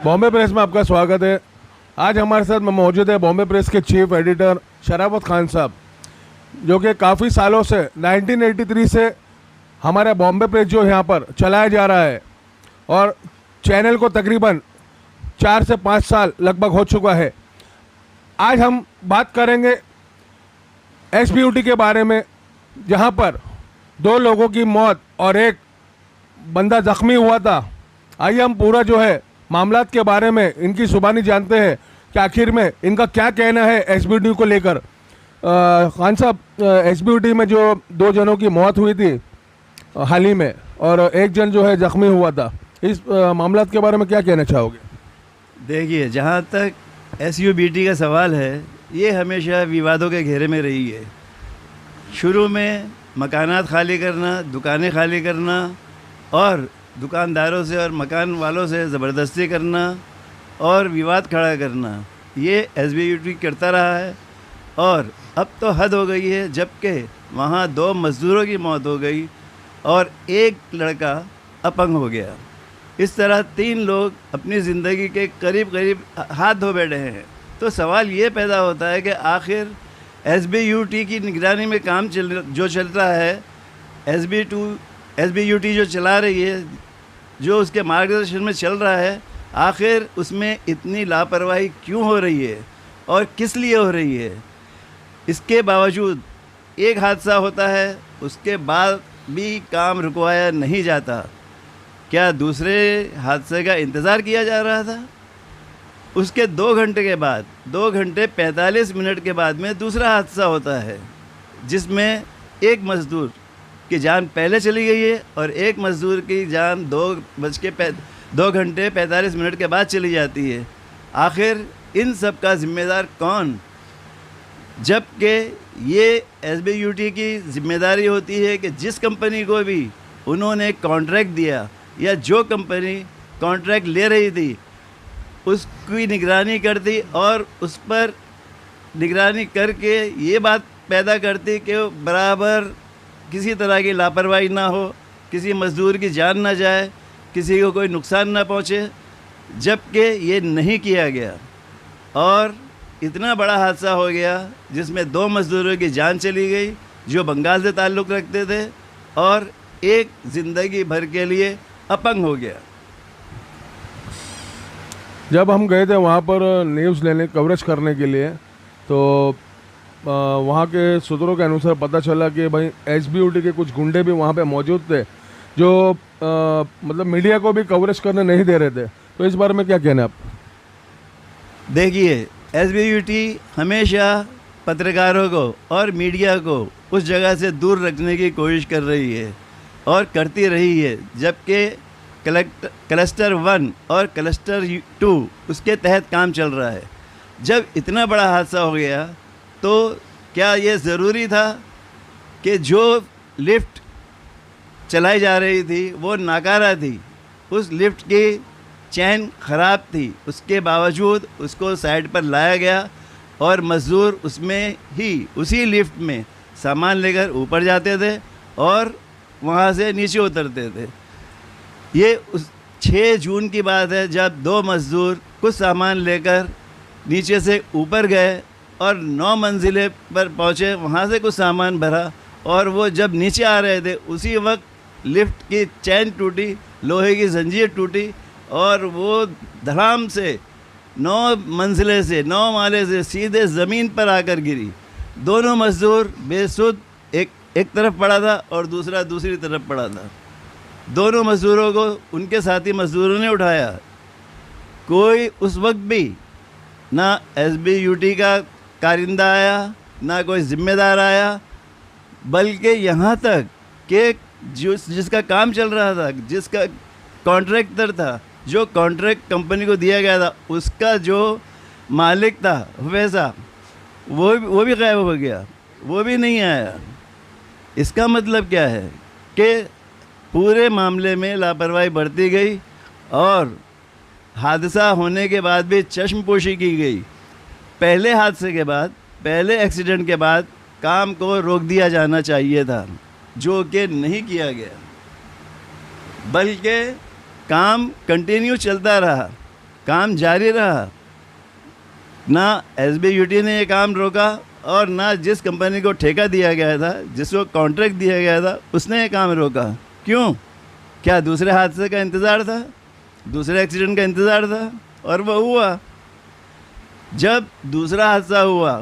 Bombay press में आपका स्वागत है। आज हमारे साथ में मौजूद है बॉम्बे प्रेस के चीफ एडिटर शरावत खान साहब, जो कि काफ़ी सालों से 1983 से हमारा बॉम्बे प्रेस जो यहाँ पर चलाया जा रहा है और चैनल को तकरीबन 4 से 5 साल लगभग हो चुका है। आज हम बात करेंगे एसबीयूटी के बारे में, जहाँ पर 2 लोगों की मौत और एक बंदा ज़ख्मी हुआ था। आइए हम पूरा जो है मामलात के बारे में इनकी जुबानी जानते हैं कि आखिर में इनका क्या कहना है एसबीयूटी को लेकर। खान साहब, एसबीयूटी में जो 2 जनों की मौत हुई थी हाल ही में और एक जन जो है ज़ख्मी हुआ था, इस मामलात के बारे में क्या कहना चाहोगे? देखिए, जहाँ तक एसयूबीटी का सवाल है, ये हमेशा विवादों के घेरे में रही है। शुरू में मकानात खाली करना, दुकानें खाली करना और दुकानदारों से और मकान वालों से ज़बरदस्ती करना और विवाद खड़ा करना, ये एसबीयूटी करता रहा है। और अब तो हद हो गई है, जबकि वहाँ 2 मज़दूरों की मौत हो गई और एक लड़का अपंग हो गया। इस तरह 3 लोग अपनी ज़िंदगी के करीब करीब हाथ धो बैठे हैं। तो सवाल ये पैदा होता है कि आखिर एसबीयूटी की निगरानी में काम चल रहा है, एसबीयूटी जो चला रही है, जो उसके मार्गदर्शन में चल रहा है, आखिर उसमें इतनी लापरवाही क्यों हो रही है और किस लिए हो रही है। इसके बावजूद एक हादसा होता है, उसके बाद भी काम रुकवाया नहीं जाता। क्या दूसरे हादसे का इंतज़ार किया जा रहा था? उसके 2 घंटे के बाद, 2 घंटे 45 मिनट के बाद में दूसरा हादसा होता है, जिसमें एक मज़दूर की जान पहले चली गई है और एक मज़दूर की जान 2 घंटे 45 मिनट के बाद चली जाती है। आखिर इन सब का ज़िम्मेदार कौन? जबकि ये एसबीयूटी की ज़िम्मेदारी होती है कि जिस कंपनी को भी उन्होंने कॉन्ट्रैक्ट दिया या जो कंपनी कॉन्ट्रैक्ट ले रही थी, उसकी निगरानी करती और उस पर निगरानी करके ये बात पैदा करती कि बराबर किसी तरह की लापरवाही ना हो, किसी मज़दूर की जान ना जाए, किसी को कोई नुकसान ना पहुँचे। जबकि ये नहीं किया गया और इतना बड़ा हादसा हो गया जिसमें 2 मज़दूरों की जान चली गई जो बंगाल से ताल्लुक़ रखते थे और एक ज़िंदगी भर के लिए अपंग हो गया। जब हम गए थे वहाँ पर न्यूज़ लेने, कवरेज करने के लिए, तो वहाँ के सूत्रों के अनुसार पता चला कि भाई एसबीयूटी के कुछ गुंडे भी वहाँ पे मौजूद थे जो मतलब मीडिया को भी कवरेज करने नहीं दे रहे थे। तो इस बारे में क्या कहना है आप? देखिए, एसबीयूटी हमेशा पत्रकारों को और मीडिया को उस जगह से दूर रखने की कोशिश कर रही है और करती रही है, जबकि क्लस्टर 1 और क्लस्टर 2 उसके तहत काम चल रहा है। जब इतना बड़ा हादसा हो गया तो क्या ये ज़रूरी था कि जो लिफ्ट चलाई जा रही थी वो नाकारा थी, उस लिफ्ट की चैन ख़राब थी, उसके बावजूद उसको साइड पर लाया गया और मज़दूर उसमें ही उसी लिफ्ट में सामान लेकर ऊपर जाते थे और वहाँ से नीचे उतरते थे। ये उस 6 जून की बात है, जब 2 मज़दूर कुछ सामान लेकर नीचे से ऊपर गए और 9 मंजिले पर पहुँचे, वहाँ से कुछ सामान भरा और वो जब नीचे आ रहे थे उसी वक्त लिफ्ट की चैन टूटी, लोहे की जंजीर टूटी और वो धड़ाम से 9 मंजिले से 9 माले से सीधे ज़मीन पर आकर गिरी। दोनों मज़दूर बेसुध, एक तरफ पड़ा था और दूसरा दूसरी तरफ पड़ा था। दोनों मज़दूरों को उनके साथी मज़दूरों ने उठाया। कोई उस वक्त भी ना एसबीयूटी का कारिंदा आया, ना कोई ज़िम्मेदार आया, बल्कि यहाँ तक कि जिसका काम चल रहा था, जिसका कॉन्ट्रैक्टर था, जो कॉन्ट्रैक्ट कंपनी को दिया गया था, उसका जो मालिक था वैसा, वो भी गायब हो गया, वो भी नहीं आया। इसका मतलब क्या है कि पूरे मामले में लापरवाही बरती गई और हादसा होने के बाद भी चश्मपोशी की गई। पहले हादसे के बाद, पहले एक्सीडेंट के बाद काम को रोक दिया जाना चाहिए था, जो कि नहीं किया गया, बल्कि काम कंटिन्यू चलता रहा काम जारी रहा। ना SBUT ने ये काम रोका और ना जिस कंपनी को ठेका दिया गया था, जिसको कॉन्ट्रैक्ट दिया गया था, उसने ये काम रोका। क्यों? क्या दूसरे हादसे का इंतज़ार था, दूसरे एक्सीडेंट का इंतज़ार था? और वो हुआ। जब दूसरा हादसा हुआ,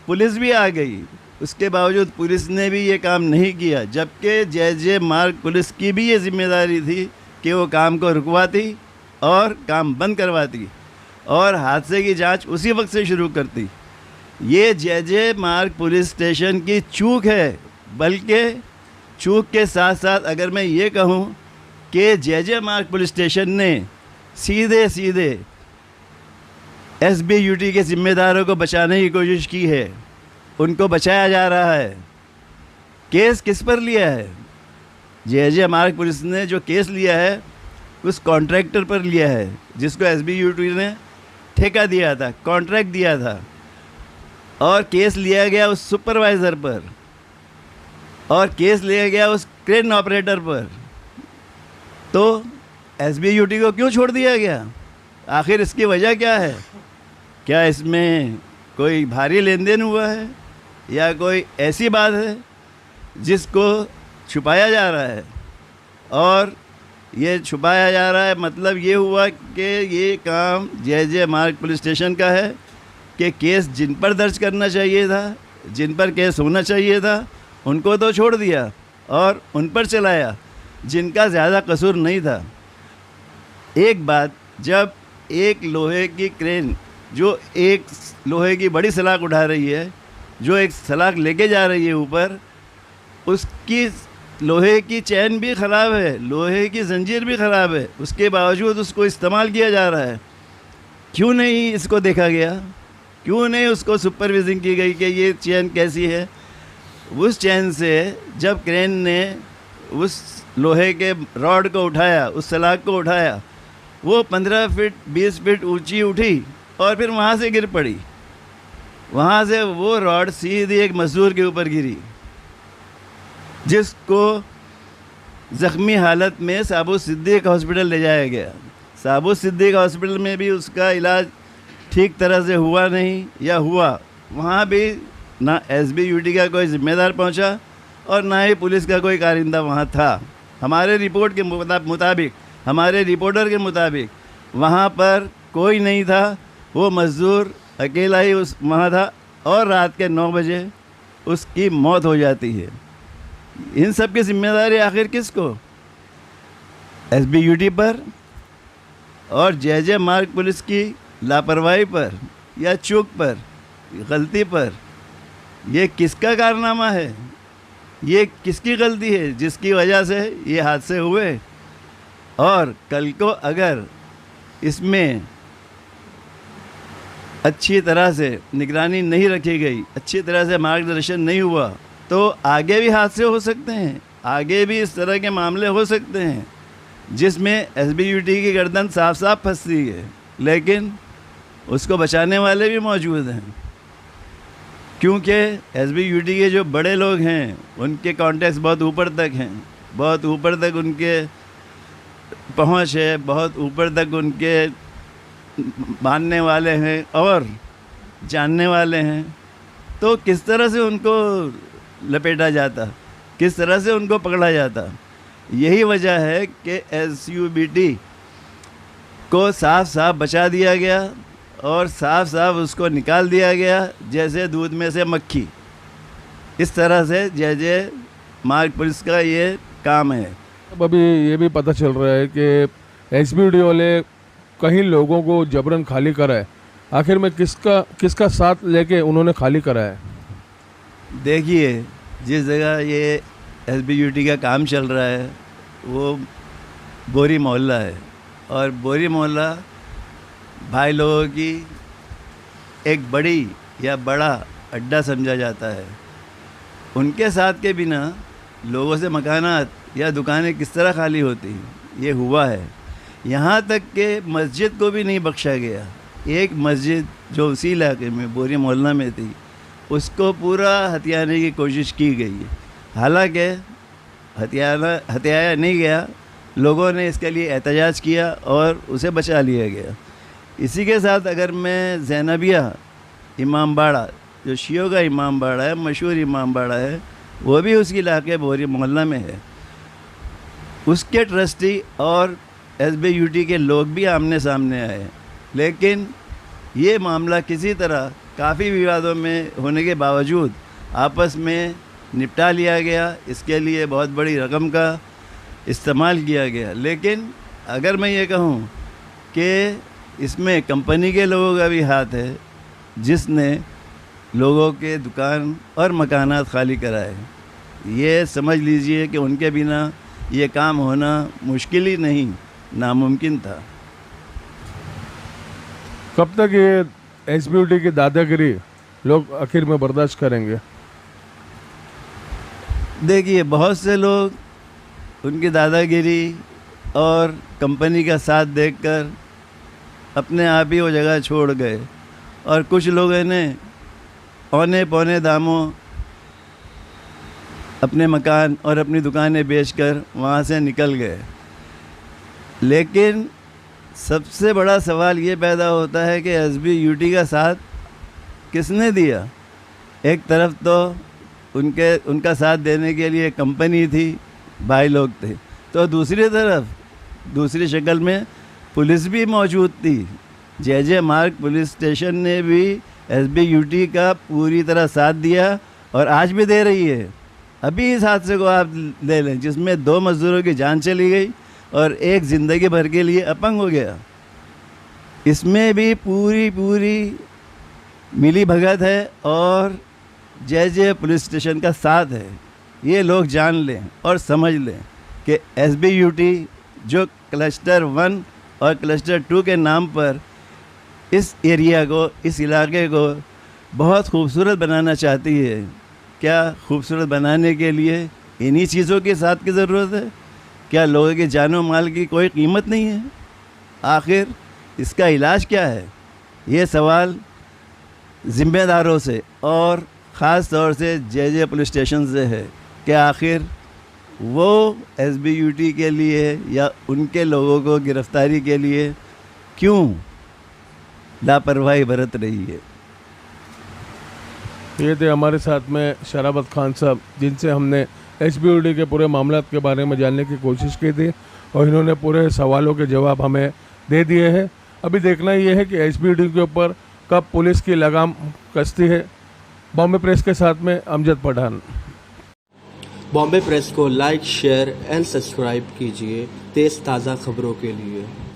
पुलिस भी आ गई, उसके बावजूद पुलिस ने भी ये काम नहीं किया, जबकि JJ मार्ग पुलिस की भी ये जिम्मेदारी थी कि वो काम को रुकवाती और काम बंद करवाती और हादसे की जांच उसी वक्त से शुरू करती। ये JJ मार्ग पुलिस स्टेशन की चूक है। बल्कि चूक के साथ साथ अगर मैं ये कहूँ कि JJ मार्ग पुलिस स्टेशन ने सीधे सीधे SBUT के ज़िम्मेदारों को बचाने की कोशिश की है, उनको बचाया जा रहा है। केस किस पर लिया है? JJ मार्ग पुलिस ने जो केस लिया है उस कॉन्ट्रैक्टर पर लिया है, जिसको SBUT ने ठेका दिया था, कॉन्ट्रैक्ट दिया था। और केस लिया गया उस सुपरवाइज़र पर, और केस लिया गया उस क्रेन ऑपरेटर पर। तो SBUT को क्यों छोड़ दिया गया? आखिर इसकी वजह क्या है? क्या इसमें कोई भारी लेन देन हुआ है या कोई ऐसी बात है जिसको छुपाया जा रहा है? और ये छुपाया जा रहा है मतलब ये हुआ कि ये काम JJ मार्ग पुलिस स्टेशन का है कि केस जिन पर दर्ज करना चाहिए था, जिन पर केस होना चाहिए था, उनको तो छोड़ दिया और उन पर चलाया जिनका ज़्यादा कसूर नहीं था। एक बात, जब एक लोहे की क्रेन जो एक लोहे की बड़ी सलाख उठा रही है, जो एक सलाख लेके जा रही है ऊपर, उसकी लोहे की चैन भी ख़राब है, लोहे की जंजीर भी ख़राब है, उसके बावजूद उसको इस्तेमाल किया जा रहा है। क्यों नहीं इसको देखा गया? क्यों नहीं उसको सुपरविज़न की गई कि ये चैन कैसी है? उस चैन से जब क्रेन ने उस लोहे के रॉड को उठाया, उस सलाख को उठाया, वो 15 फीट 20 फीट ऊंची उठी और फिर वहाँ से गिर पड़ी। वहाँ से वो रॉड सीधी एक मजदूर के ऊपर गिरी, जिसको ज़ख्मी हालत में साबुत सिद्दीक हॉस्पिटल ले जाया गया। साबुत सिद्दीक हॉस्पिटल में भी उसका इलाज ठीक तरह से हुआ नहीं, या हुआ, वहाँ भी ना SBUT का कोई ज़िम्मेदार पहुँचा और ना ही पुलिस का कोई कारिंदा वहाँ था। हमारे रिपोर्ट के मुताबिक, हमारे रिपोर्टर के मुताबिक वहाँ पर कोई नहीं था। वो मज़दूर अकेला ही वहाँ था और रात के 9 बजे उसकी मौत हो जाती है। इन सब की जिम्मेदारी आखिर किसको? SBUT पर और JJ मार्ग पुलिस की लापरवाही पर या चूक पर, गलती पर? ये किसका कारनामा है? ये किसकी गलती है जिसकी वजह से ये हादसे हुए? और कल को अगर इसमें अच्छी तरह से निगरानी नहीं रखी गई, अच्छी तरह से मार्गदर्शन नहीं हुआ, तो आगे भी हादसे हो सकते हैं, आगे भी इस तरह के मामले हो सकते हैं जिसमें SBUT की गर्दन साफ साफ फंसती है, लेकिन उसको बचाने वाले भी मौजूद हैं। क्योंकि SBUT के जो बड़े लोग हैं उनके कॉन्टैक्ट्स बहुत ऊपर तक हैं, बहुत ऊपर तक उनके पहुंच है, बहुत ऊपर तक उनके मानने वाले हैं और जानने वाले हैं। तो किस तरह से उनको लपेटा जाता, किस तरह से उनको पकड़ा जाता? यही वजह है कि SBUT को साफ साफ बचा दिया गया और साफ साफ उसको निकाल दिया गया जैसे दूध में से मक्खी। इस तरह से JJ मार्ग पुलिस का ये काम है। अब अभी ये भी पता चल रहा है कि SBUT वाले कहीं लोगों को जबरन खाली करा है। आखिर में किसका साथ लेके उन्होंने खाली करा है? देखिए, जिस जगह ये SBUT का काम चल रहा है वो बोरी मोहल्ला है, और बोरी मोहल्ला भाई लोगों की एक बड़ी या बड़ा अड्डा समझा जाता है। उनके साथ के बिना लोगों से मकानात या दुकानें किस तरह खाली होती, ये हुआ है। यहाँ तक कि मस्जिद को भी नहीं बख्शा गया। एक मस्जिद जो उसी इलाके में बोरी मोहल्ला में थी, उसको पूरा हथियाने की कोशिश की गई है। हालांकि हथियाया नहीं गया, लोगों ने इसके लिए एहतजाज किया और उसे बचा लिया गया। इसी के साथ अगर मैं ज़ैनबिया इमाम बाड़ा, जो शियों का इमाम बाड़ा है, मशहूर इमाम बाड़ा है, वो भी उसके इलाके बोरी मोहल्ला में है। उसके ट्रस्टी और SBUT के लोग भी आमने सामने आए, लेकिन ये मामला किसी तरह काफ़ी विवादों में होने के बावजूद आपस में निपटा लिया गया। इसके लिए बहुत बड़ी रकम का इस्तेमाल किया गया। लेकिन अगर मैं ये कहूँ कि इसमें कंपनी के लोगों का भी हाथ है, जिसने लोगों के दुकान और मकानात खाली कराए, ये समझ लीजिए कि उनके बिना ये काम होना मुश्किल ही नहीं, नामुमकिन था। कब तक ये SBUT की दादागिरी लोग आखिर में बर्दाश्त करेंगे? देखिए, बहुत से लोग उनकी दादागिरी और कंपनी का साथ देखकर अपने आप ही वो जगह छोड़ गए, और कुछ लोगों ने औने पौने दामों अपने मकान और अपनी दुकानें बेचकर वहाँ से निकल गए। लेकिन सबसे बड़ा सवाल ये पैदा होता है कि SBUT का साथ किसने दिया? एक तरफ तो उनका साथ देने के लिए कंपनी थी, भाई लोग थे, तो दूसरी तरफ दूसरी शक्ल में पुलिस भी मौजूद थी। JJ मार्ग पुलिस स्टेशन ने भी SBUT का पूरी तरह साथ दिया और आज भी दे रही है। अभी इस हादसे को आप ले लें, जिसमें 2 मज़दूरों की जान चली गई और एक ज़िंदगी भर के लिए अपंग हो गया। इसमें भी पूरी मिली भगत है और JJ पुलिस स्टेशन का साथ है। ये लोग जान लें और समझ लें कि SBUT जो क्लस्टर 1 और क्लस्टर 2 के नाम पर इस एरिया को, इस इलाके को बहुत खूबसूरत बनाना चाहती है। क्या खूबसूरत बनाने के लिए इन्हीं चीज़ों के साथ की ज़रूरत है? क्या लोगों के जानो माल की कोई कीमत नहीं है? आखिर इसका इलाज क्या है? ये सवाल ज़िम्मेदारों से और ख़ास तौर से JJ पुलिस स्टेशन से है कि आखिर वो SBUT के लिए या उनके लोगों को गिरफ़्तारी के लिए क्यों लापरवाही बरत रही है। ये थे हमारे साथ में शराबत खान साहब, जिनसे हमने SBUT के पूरे मामला के बारे में जानने की कोशिश की थी और इन्होंने पूरे सवालों के जवाब हमें दे दिए हैं। अभी देखना ये है कि SBUT के ऊपर कब पुलिस की लगाम कसती है। बॉम्बे प्रेस के साथ में अमजद पठान। बॉम्बे प्रेस को लाइक, शेयर एंड सब्सक्राइब कीजिए तेज़ ताज़ा खबरों के लिए।